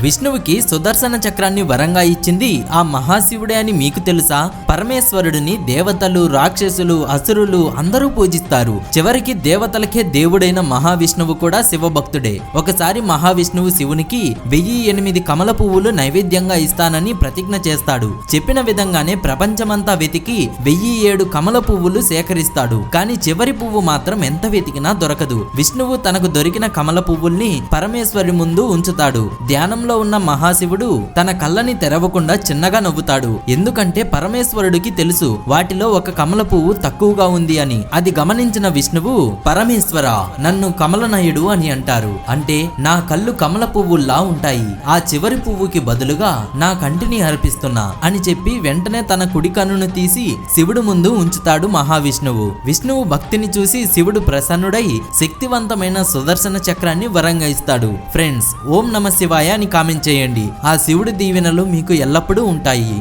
విష్ణువుకి సుదర్శన చక్రాన్ని వరంగా ఇచ్చింది ఆ మహాశివుడే అని మీకు తెలుసా? పరమేశ్వరుడిని దేవతలు, రాక్షసులు, అసురులు అందరూ పూజిస్తారు. చివరికి దేవతలకే దేవుడైన మహావిష్ణువు కూడా శివభక్తుడే. ఒకసారి మహావిష్ణువు శివునికి 1008 కమల పువ్వులు నైవేద్యంగా ఇస్తానని ప్రతిజ్ఞ చేస్తాడు. చెప్పిన విధంగానే ప్రపంచమంతా వెతికి 1007 కమల పువ్వులు సేకరిస్తాడు. కానీ చివరి పువ్వు మాత్రం ఎంత వెతికినా దొరకదు. విష్ణువు తనకు దొరికిన కమల పువ్వుల్ని పరమేశ్వరి ముందు ఉంచుతాడు. ధ్యానంలో ఉన్న మహాశివుడు తన కళ్ళని తెరవకుండా చిన్నగా నవ్వుతాడు. ఎందుకంటే పరమేశ్వరుడికి తెలుసు వాటిలో ఒక కమల పువ్వు తక్కువగా ఉంది అని. అది గమనించిన విష్ణువు, పరమేశ్వర నన్ను కమలనయుడు అని అంటారు. అంటే నా కళ్ళు కమల పువ్వుల్లా ఉంటాయి, ఆ చివరి పువ్వుకి బదులుగా నా కంటిని అర్పిస్తున్నా అని చెప్పి వెంటనే తన కుడి కన్నును తీసి శివుడు ముందు ఉంచుతాడు మహావిష్ణువు. విష్ణువు భక్తిని చూసి శివుడు ప్రసన్నుడై శక్తివంతమైన సుదర్శన చక్రాన్ని వరంగా ఇస్తాడు. ఫ్రెండ్స్, ఓం నమ శివాయ అని కామెంట్ చేయండి. ఆ శివుడి దీవెనలు మీకు ఎల్లప్పుడూ ఉంటాయి.